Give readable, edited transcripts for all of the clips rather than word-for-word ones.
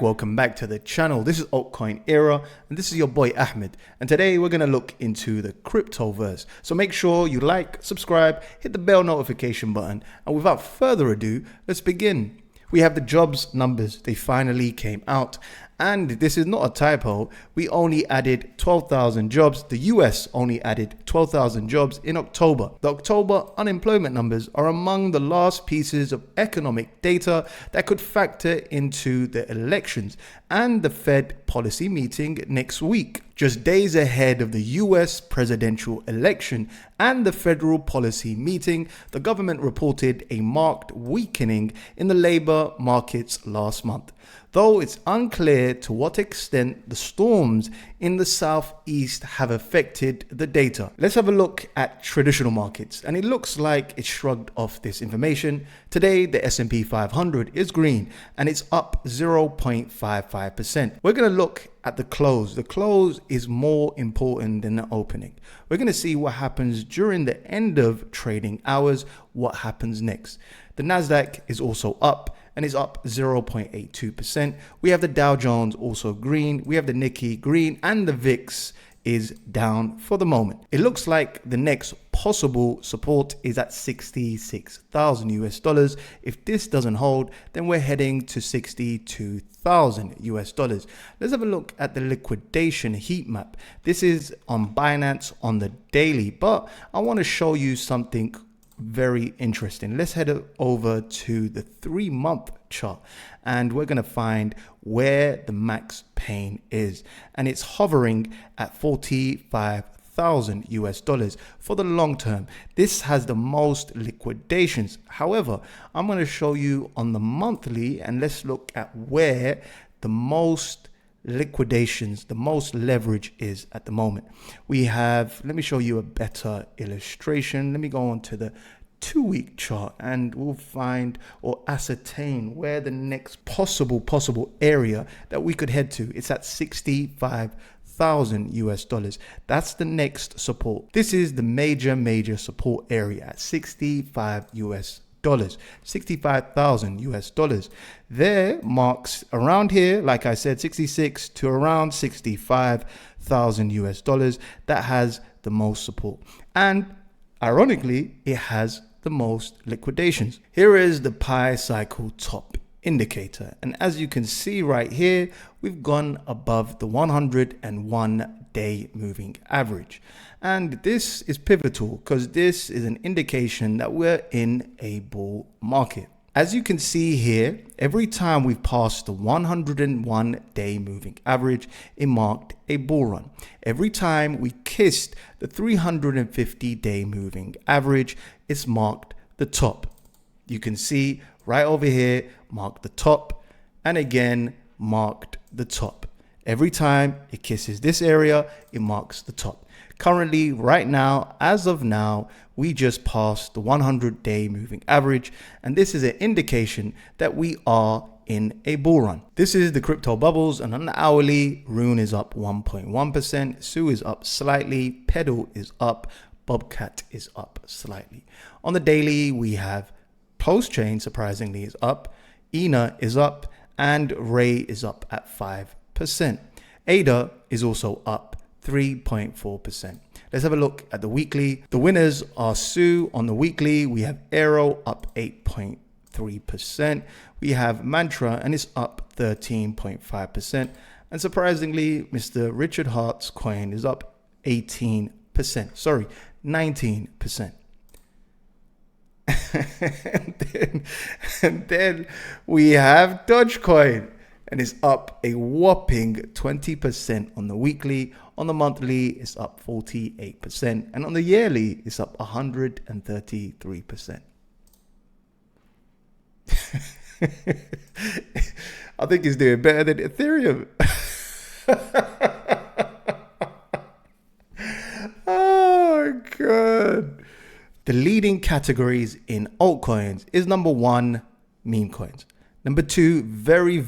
Welcome back to the channel. This is Altcoin Era and this is your boy Ahmed, and today we're going to look into the cryptoverse. So make sure you like, subscribe, hit the bell notification button, and without further ado, let's begin. We have the jobs numbers. They finally came out, and this is not a typo. We only added 12,000 jobs. The US only added 12,000 jobs in October. The October unemployment numbers are among the last pieces of economic data that could factor into the elections and the Fed policy meeting next week. Just days ahead of the US presidential election and the federal policy meeting, the government reported a marked weakening in the labor markets last month, though it's unclear to what extent the storms in the southeast have affected the data. Let's have a look at traditional markets, and it looks like it shrugged off this information. Today, the S&P 500 is green and it's up 0.55%. We're going to look at the close. The close is more important than the opening. We're going to see what happens during the end of trading hours, what happens next. The Nasdaq is also up and is up 0.82%. We have the Dow Jones also green. We have the Nikkei green, and the VIX is down for the moment. It looks like the next possible support is at 66,000 US dollars. If this doesn't hold, then we're heading to 62,000 US dollars. Let's have a look at the liquidation heat map. This is on Binance on the daily, but I want to show you something very interesting. Let's head over to the 3-month chart, and we're going to find where the max pain is, and it's hovering at 45,000 US dollars for the long term. This has the most liquidations. However, I'm going to show you on the monthly, and let's look at where the most liquidations, the most leverage is at the moment. We have, let me show you a better illustration. Let me go on to the 2-week chart, and we'll find or ascertain where the next possible area that we could head to. It's at 65,000 US dollars. That's the next support. This is the major support area at 65 US dollars, 65,000 US dollars. There marks around here, like I said, 66 to around 65,000 US dollars. That has the most support, and ironically, it has the most liquidations. Here is the Pi cycle top indicator, and as you can see right here, we've gone above the 101-day moving average, and this is pivotal because this is an indication that we're in a bull market. As you can see here, every time we've passed the 101-day moving average, it marked a bull run. Every time we kissed the 350-day moving average, it's marked the top. You can see right over here, marked the top, and again, marked the top. Every time it kisses this area, it marks the top. Currently, right now, as of now, we just passed the 100-day moving average, and this is an indication that we are in a bull run. This is the crypto bubbles, and on the hourly, Rune is up 1.1%, Sue is up slightly, Pedal is up, Bobcat is up slightly. On the daily, we have Post-Chain, surprisingly, is up, ENA is up, and Ray is up at 5%. ADA is also up 3.4%. Let's have a look at the weekly. The winners are Sue on the weekly. We have Aero up 8.3%. We have Mantra, and it's up 13.5%. And surprisingly, Mr. Richard Hart's coin is up 19%. and then we have Dogecoin, and it's up a whopping 20% on the weekly. On the monthly, it's up 48%. And on the yearly, it's up 133%. I think it's doing better than Ethereum. Oh, God. The leading categories in altcoins is number 1, meme coins. Number 2, very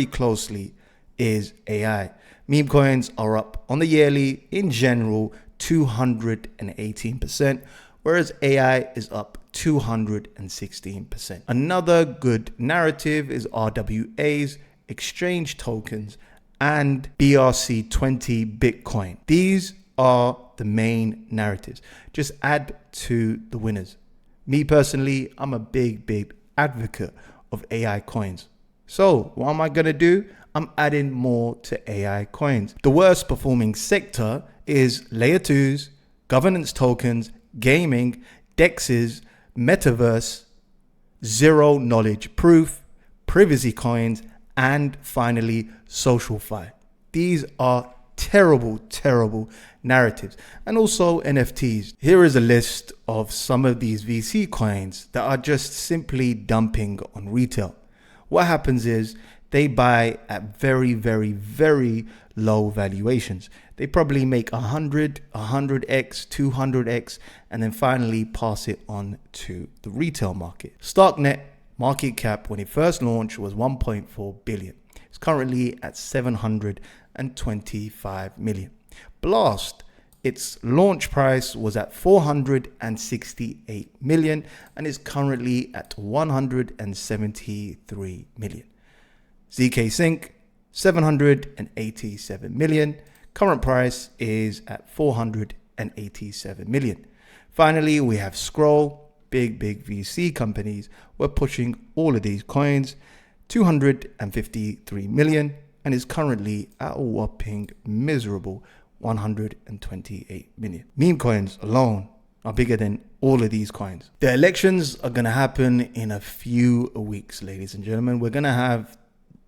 closely, is AI. Meme coins are up on the yearly in general 218%, whereas AI is up 216%. Another good narrative is RWAs. exchange tokens, and BRC20 Bitcoin. These are the main narratives. Just add to the winners. Me personally, I'm a big advocate of AI coins. So what am I going to do? I'm adding more to AI coins. The worst performing sector is layer 2s, governance tokens, gaming, DEXs, metaverse, zero knowledge proof, privacy coins, and finally SocialFi. These are terrible narratives. And also NFTs. Here is a list of some of these VC coins that are just simply dumping on retail. What happens is they buy at very low valuations. They probably make 100, 100x, 200x, and then finally pass it on to the retail market. Starknet market cap when it first launched was 1.4 billion. It's currently at 725 million. Blast, its launch price was at 468 million and is currently at 173 million. ZK Sync, 787 million. Current price is at 487 million. Finally, we have Scroll, big VC companies. We're pushing all of these coins, 253 million, and is currently at a whopping miserable 128 million. Meme coins alone are bigger than all of these coins. The elections are going to happen in a few weeks, ladies and gentlemen. We're going to have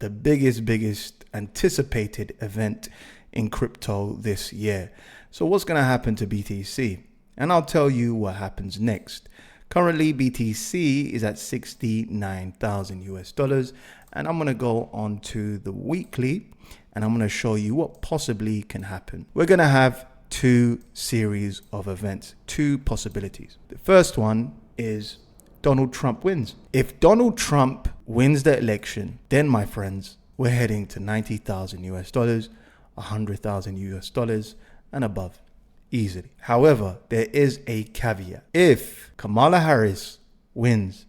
the biggest anticipated event in crypto this year. So what's going to happen to BTC? And I'll tell you what happens next. Currently, BTC is at 69,000 US dollars. And I'm going to go on to the weekly and I'm going to show you what possibly can happen. We're going to have two series of events, two possibilities. The first one is Donald Trump wins. If Donald Trump wins the election, then my friends, we're heading to 90,000 US dollars, 100,000 US dollars and above easily. However, there is a caveat. If Kamala Harris wins,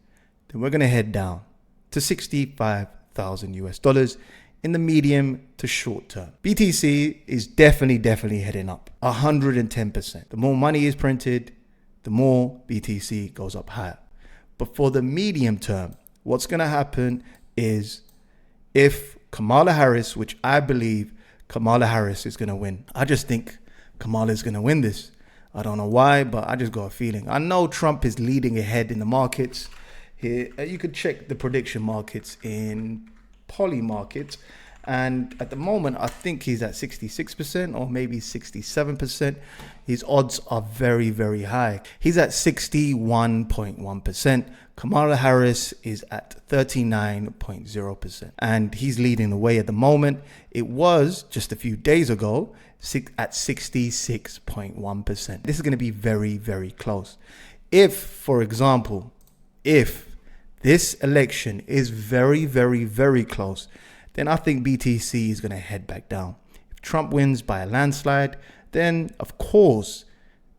then we're going to head down to 65,000 US dollars in the medium to short term. BTC is definitely heading up 110%. The more money is printed, the more BTC goes up higher. But for the medium term, what's going to happen is if Kamala Harris, which I believe Kamala Harris is going to win. I just think Kamala is going to win this. I don't know why, but I just got a feeling. I know Trump is leading ahead in the markets. Here, you could check the prediction markets in Poly Markets. And at the moment, I think he's at 66% or maybe 67%. His odds are very high. He's at 61.1%. Kamala Harris is at 39.0%. And he's leading the way at the moment. It was just a few days ago at 66.1%. This is going to be very close. If, for example, if this election is very close, then I think BTC is going to head back down. If Trump wins by a landslide, then of course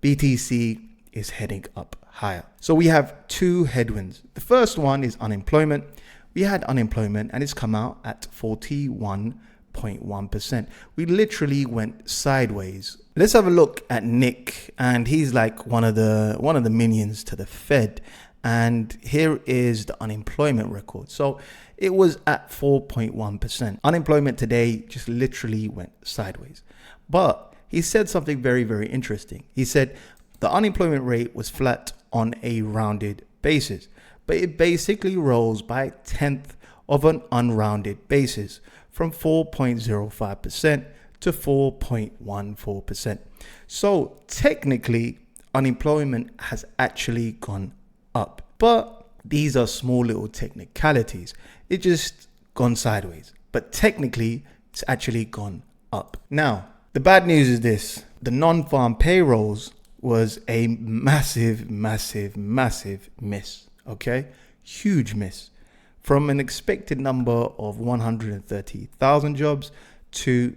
BTC is heading up higher. So we have two headwinds. The first one is unemployment. We had unemployment and it's come out at 41.1%. We literally went sideways. Let's have a look at Nick, and he's like one of the minions to the Fed. And here is the unemployment record. So it was at 4.1%. Unemployment today just literally went sideways. But he said something very interesting. He said the unemployment rate was flat on a rounded basis, but it basically rose by a tenth of an unrounded basis from 4.05% to 4.14%. So technically, unemployment has actually gone up. But these are small little technicalities. It just gone sideways. But technically, it's actually gone up. Now, the bad news is this. The non-farm payrolls was a massive miss. Okay? Huge miss. From an expected number of 130,000 jobs to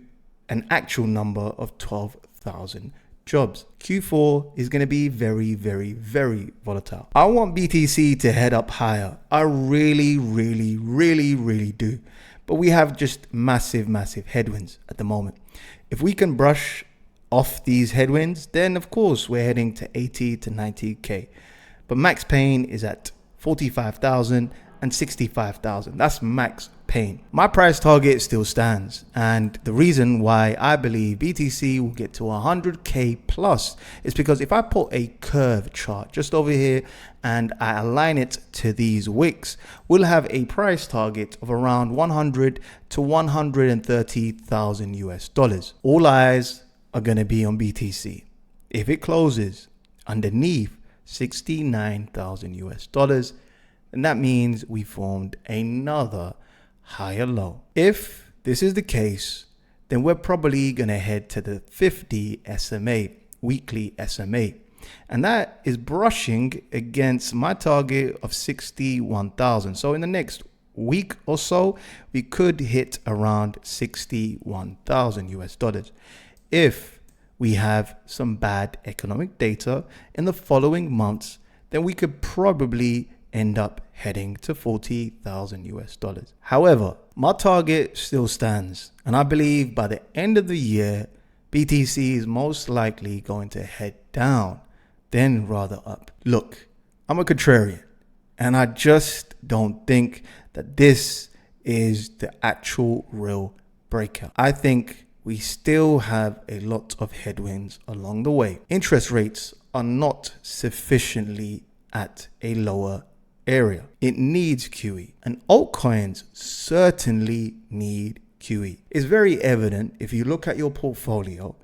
an actual number of 12,000 jobs. Q4 is going to be very volatile. I want BTC to head up higher. I really do. but we have just massive headwinds at the moment. If we can brush off these headwinds, then of course we're heading to 80 to 90k. But max pain is at 45,000 and 65,000. That's max pain. My price target still stands, and the reason why I believe BTC will get to 100k plus is because if I put a curve chart just over here and I align it to these wicks, we'll have a price target of around 100 to 130,000 US dollars. All eyes are going to be on BTC. If it closes underneath 69,000 US dollars, and that means we formed another higher low. If this is the case, then we're probably going to head to the 50 SMA, weekly SMA. And that is brushing against my target of 61,000. So in the next week or so, we could hit around 61,000 US dollars. If we have some bad economic data in the following months, then we could probably end up heading to 40,000 US dollars. However, my target still stands, and I believe by the end of the year, BTC is most likely going to head down, then rather up. Look, I'm a contrarian, and I just don't think that this is the actual real breakout. I think we still have a lot of headwinds along the way. Interest rates are not sufficiently at a lower area. It needs QE, and altcoins certainly need QE. It's very evident if you look at your portfolio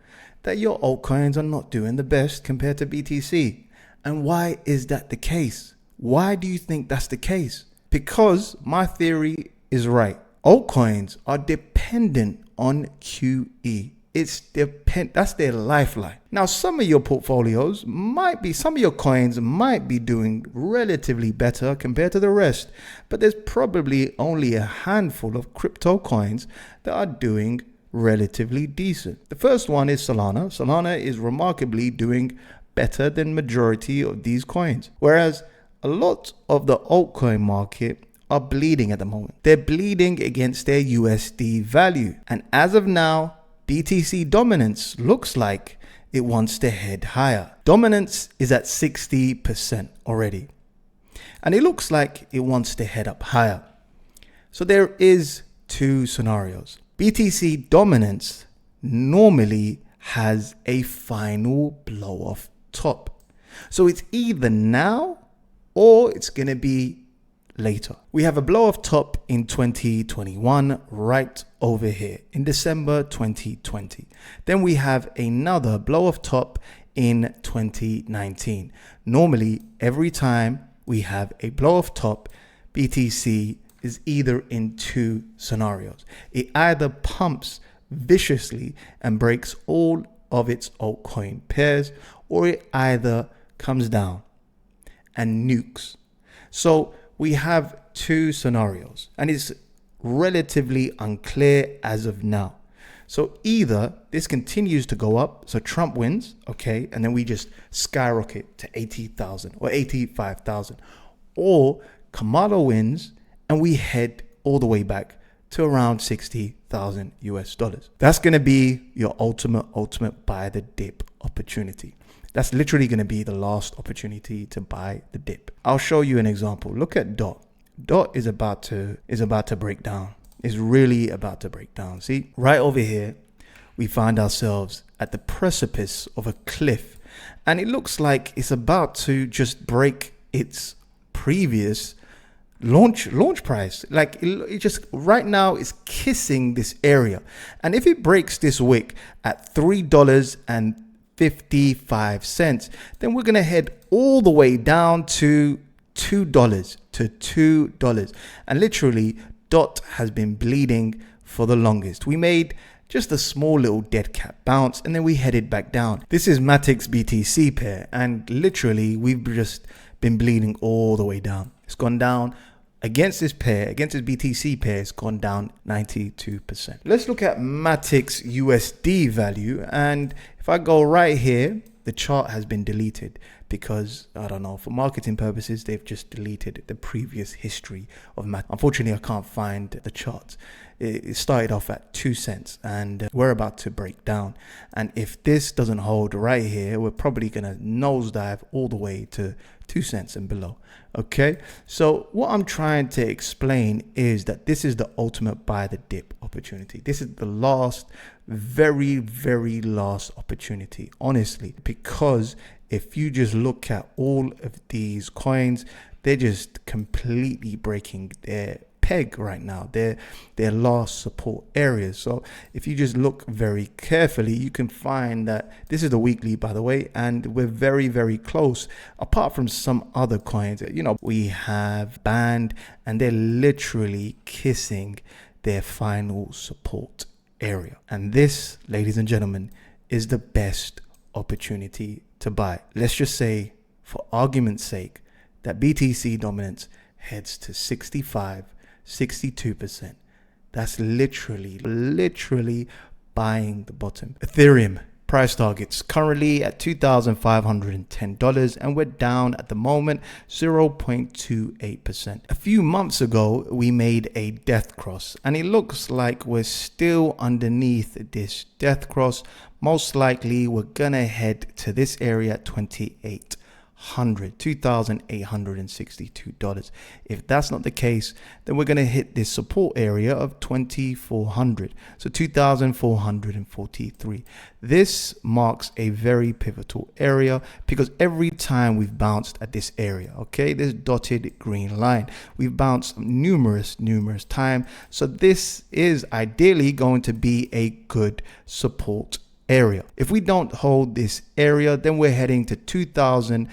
that your altcoins are not doing the best compared to BTC. And why is that the case? Why do you think that's the case? Because my theory is right. Altcoins are dependent on QE. That's their lifeline. Now, some of your portfolios some of your coins might be doing relatively better compared to the rest, but there's probably only a handful of crypto coins that are doing relatively decent. The first one is Solana. Solana is remarkably doing better than majority of these coins, whereas a lot of the altcoin market are bleeding at the moment. They're bleeding against their USD value, and as of now, BTC dominance looks like it wants to head higher. Dominance is at 60% already, and it looks like it wants to head up higher. So there is two scenarios. BTC dominance normally has a final blow off top. So it's either now or it's going to be later. We have a blow off top in 2021 right over here in December 2020. Then we have another blow off top in 2019. Normally, every time we have a blow off top, BTC is either in two scenarios. It either pumps viciously and breaks all of its altcoin pairs, or it either comes down and nukes. So we have two scenarios, and it's relatively unclear as of now. So either this continues to go up, so Trump wins, okay, and then we just skyrocket to 80,000 or 85,000, or Kamala wins and we head all the way back to around 60,000 US dollars. That's going to be your ultimate buy the dip opportunity. That's literally going to be the last opportunity to buy the dip. I'll show you an example. Look at DOT. DOT is about to break down. It's really about to break down. See, right over here, we find ourselves at the precipice of a cliff, and it looks like it's about to just break its previous launch price. Like it just right now is kissing this area, and if it breaks this wick at $3.55, then we're gonna head all the way down to $2, and literally DOT has been bleeding for the longest. We made just a small little dead cat bounce, and then we headed back down. This is Matic's BTC pair, and literally we've just been bleeding all the way down. It's gone down against this pair, against this BTC pair, it's gone down 92%. Let's look at Matic's USD value, and if I go right here, the chart has been deleted because I don't know, for marketing purposes, they've just deleted the previous history of math. Unfortunately, I can't find the charts. It started off at 2 cents and we're about to break down. And if this doesn't hold right here, we're probably going to nosedive all the way to 2 cents and below. Okay, so what I'm trying to explain is that this is the ultimate buy the dip opportunity. This is the last, very last opportunity, honestly, because if you just look at all of these coins, they're just completely breaking their peg right now, their last support areas. So if you just look very carefully, you can find that this is the weekly, by the way, and we're very close. Apart from some other coins, we have banned, and they're literally kissing their final support area. And this, ladies and gentlemen, is the best opportunity to buy. Let's just say, for argument's sake, that BTC dominance heads to 62%. That's literally buying the bottom. Ethereum price targets currently at $2,510, and we're down at the moment 0.28%. A few months ago, we made a death cross, and it looks like we're still underneath this death cross. Most likely, we're gonna head to this area at $2,862. If that's not the case, then we're going to hit this support area of 2,400, so 2,443. This marks a very pivotal area because every time we've bounced at this area, okay, this dotted green line, we've bounced numerous times. So this is ideally going to be a good support area. If we don't hold this area, then we're heading to $2,000.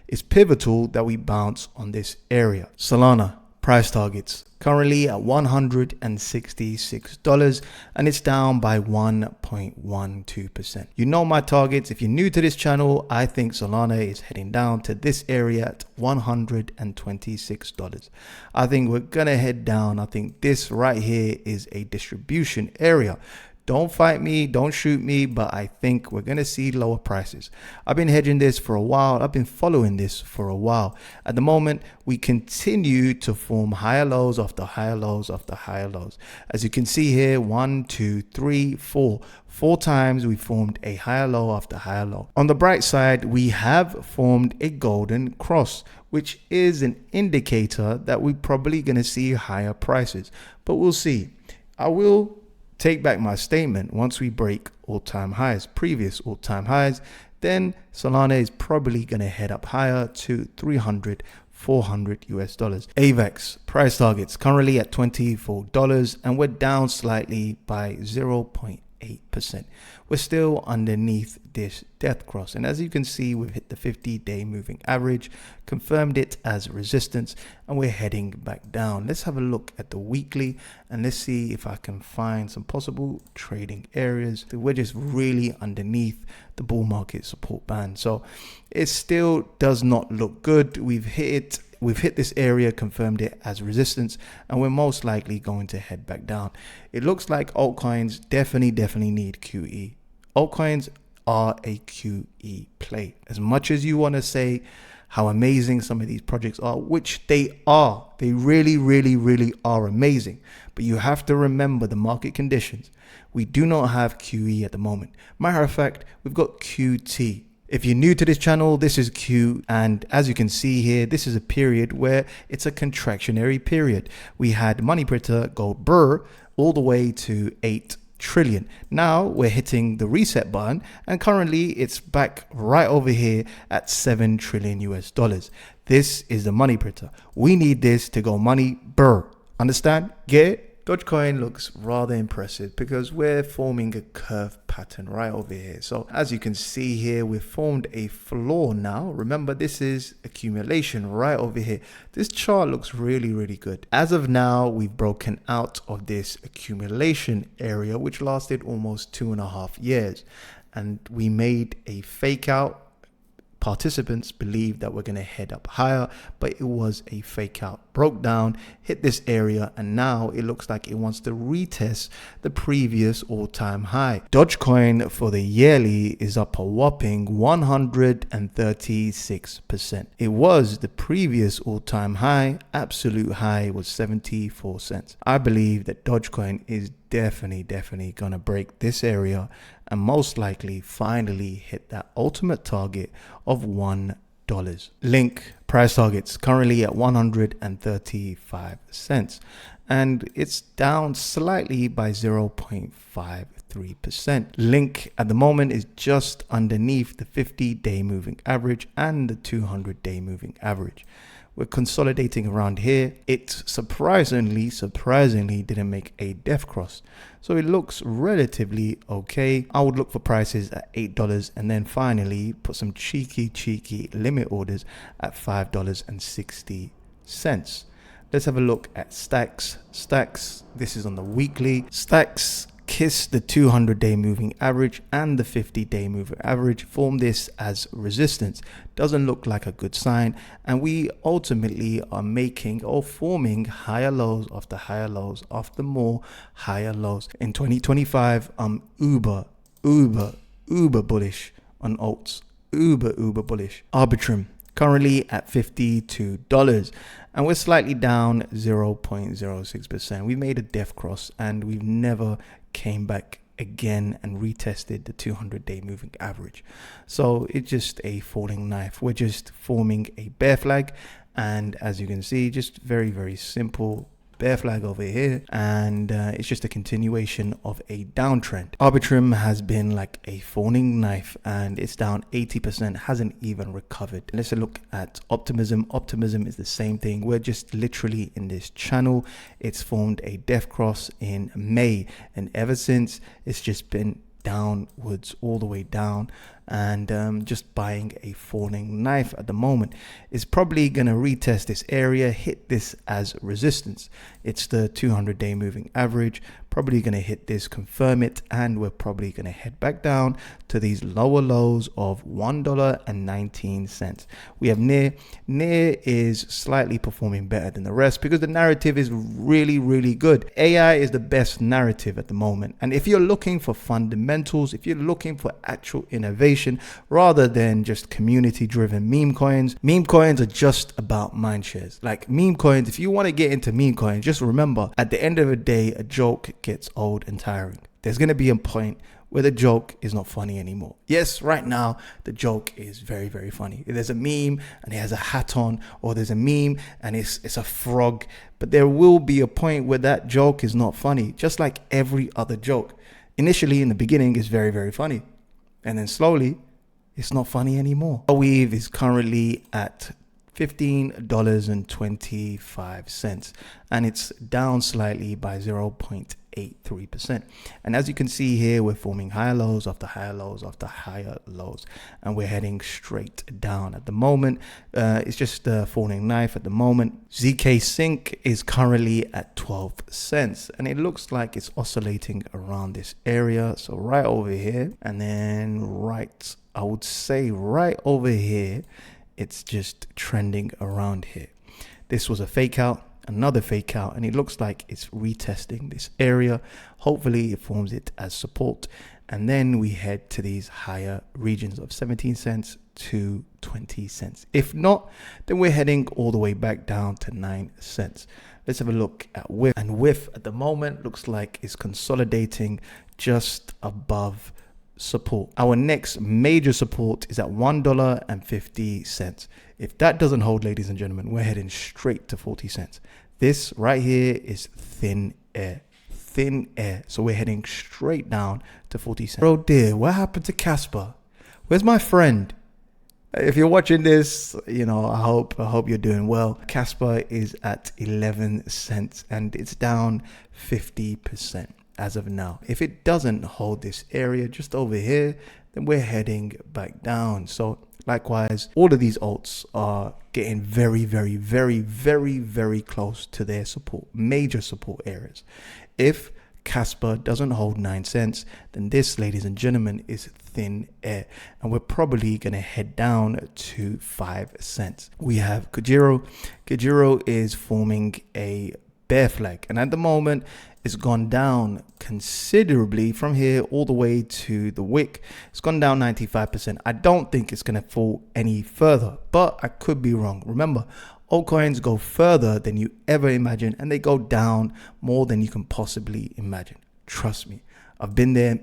It's pivotal that we bounce on this area. Solana price targets currently at $166, and it's down by 1.12%. You know my targets. If you're new to this channel, I think Solana is heading down to this area at $126. I think we're gonna head down. I think this right here is a distribution area. Don't fight me, don't shoot me, but I think we're going to see lower prices. I've been hedging this for a while. I've been following this for a while. At the moment, we continue to form higher lows after higher lows after higher lows. As you can see here, 1, 2, 3, 4. 4 times we formed a higher low after higher low. On the bright side, we have formed a golden cross, which is an indicator that we're probably going to see higher prices. But we'll see. I will take back my statement. Once we break previous all-time highs, then Solana is probably going to head up higher to $300, $400. AVAX price targets currently at $24, and we're down slightly by 0.8%. We're still underneath this death cross, and as you can see, we've hit the 50-day moving average, confirmed it as resistance, and we're heading back down. Let's have a look at the weekly, and let's see if I can find some possible trading areas. We're just really underneath the bull market support band, so it still does not look good. We've hit this area, confirmed it as resistance, and we're most likely going to head back down. It looks like altcoins definitely need QE. Altcoins are a QE play. As much as you want to say how amazing some of these projects are, which they are, they really are amazing, but you have to remember the market conditions. We do not have QE at the moment. Matter of fact, we've got QT. If you're new to this channel, this is Q, and as you can see here, this is a period where it's a contractionary period. We had money printer go brr all the way to 8 trillion. Now we're hitting the reset button, and currently it's back right over here at $7 trillion. This is the money printer. We need this to go money brr. Understand? Get it? Dogecoin looks rather impressive because we're forming a curve pattern right over here. So as you can see here, we've formed a floor now. Remember, this is accumulation right over here. This chart looks really good. As of now, we've broken out of this accumulation area, which lasted almost 2.5 years. And we made a fake out participants believed that we're going to head up higher, but it was a fake out. Broke down, hit this area, and now it looks like it wants to retest the previous all-time high. Dogecoin for the yearly is up a whopping 136%. It was the previous all-time high. Absolute high was 74 cents. I believe that Dogecoin is definitely gonna break this area and most likely finally hit that ultimate target of $1. Link price targets currently at 135 cents, and it's down slightly by 0.53%. Link at the moment is just underneath the 50-day moving average and the 200-day moving average. We're consolidating around here. It surprisingly didn't make a death cross. So it looks relatively okay. I would look for prices at $8 and then finally put some cheeky limit orders at $5.60. Let's have a look at Stacks. Stacks, this is on the weekly. Stacks kiss the 200-day moving average and the 50-day moving average, form this as resistance. Doesn't look like a good sign, and we ultimately are making or forming higher lows after higher lows after more higher lows. In 2025, I'm uber bullish on alts. Uber bullish. Arbitrum currently at $52, and we're slightly down 0.06%. We made a death cross and we've never came back again and retested the 200-day moving average. So it's just a falling knife. We're just forming a bear flag, and as you can see, just very simple bear flag over here, and it's just a continuation of a downtrend. Arbitrum has been like a falling knife and it's down 80%, hasn't even recovered. Let's look at Optimism. Optimism is the same thing. We're just literally in this channel. It's formed a death cross in May, and ever since it's just been downwards all the way down, and just buying a falling knife at the moment. Is probably going to retest this area, hit this as resistance. It's the 200-day moving average, probably going to hit this, confirm it, and we're probably going to head back down to these lower lows of $1.19. We have near is slightly performing better than the rest because the narrative is really good. AI is the best narrative at the moment, and if you're looking for fundamentals, if you're looking for actual innovation rather than just community driven meme coins are just about mind shares. Like meme coins, if you want to get into meme coins, just remember at the end of the day, a joke gets old and tiring. There's going to be a point where the joke is not funny anymore. Yes, right now the joke is very funny. There's a meme and it has a hat on, or there's a meme and it's a frog, but there will be a point where that joke is not funny, just like every other joke. Initially in the beginning it's very funny, and then slowly it's not funny anymore. Our weave is currently at $15.25, and it's down slightly by 0.83%. And as you can see here, we're forming higher lows after higher lows after higher lows, and we're heading straight down at the moment. It's just a falling knife at the moment. ZK Sync is currently at 12 cents, and it looks like it's oscillating around this area. So right over here, and then I would say right over here, it's just trending around here. This was a fake out, another fake out, and it looks like it's retesting this area. Hopefully it forms it as support, and then we head to these higher regions of 17 cents to 20 cents. If not, then we're heading all the way back down to 9 cents. Let's have a look at WIF, and WIF at the moment looks like it's consolidating just above support. Our next major support is at $1.50. If that doesn't hold, ladies and gentlemen, we're heading straight to 40 cents. This right here is thin air. So we're heading straight down to 40 cents. Oh dear, what happened to Casper? Where's my friend? If you're watching this, I hope you're doing well. Casper is at 11 cents and it's down 50% as of now. If it doesn't hold this area just over here, then we're heading back down. So likewise, all of these alts are getting very close to their support, major support areas. If Casper doesn't hold 9 cents, then this, ladies and gentlemen, is thin air. And we're probably going to head down to 5 cents. We have Kujiro. Kujiro is forming a bear flag. And at the moment, it's gone down considerably from here all the way to the wick. It's gone down 95%. I don't think it's going to fall any further, but I could be wrong. Remember, altcoins go further than you ever imagine, and they go down more than you can possibly imagine. Trust me, I've been there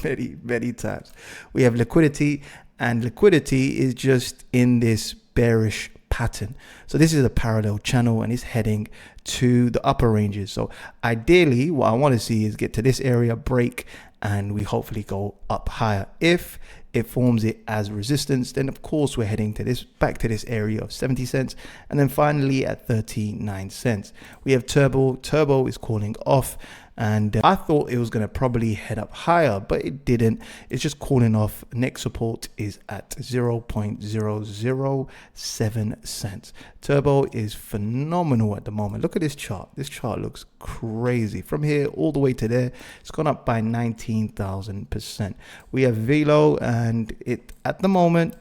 many times. We have liquidity, and liquidity is just in this bearish pattern. So this is a parallel channel and it's heading to the upper ranges. So ideally what I want to see is get to this area, break, and we hopefully go up higher. If it forms it as resistance, then of course we're heading to this, back to this area of 70 cents, and then finally at 39 cents. We have Turbo. Turbo is calling off, and I thought it was going to probably head up higher, but it didn't. It's just calling off. Next support is at 0.007 cents. Turbo is phenomenal at the moment. Look at this chart. This chart looks crazy. From here all the way to there, it's gone up by 19,000%. We have Velo, and it at the moment,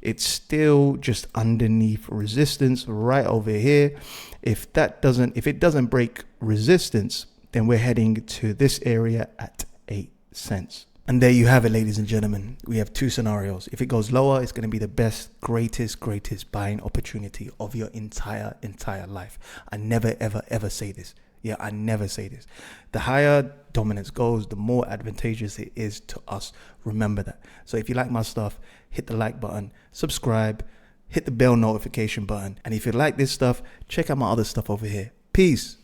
it's still just underneath resistance right over here. If it doesn't break resistance, then we're heading to this area at 8 cents. And there you have it, ladies and gentlemen. We have two scenarios. If it goes lower, it's going to be the best, greatest buying opportunity of your entire life. I never, ever say this. Yeah, I never say this. The higher dominance goes, the more advantageous it is to us. Remember that. So if you like my stuff, hit the like button, subscribe, hit the bell notification button. And if you like this stuff, check out my other stuff over here. Peace.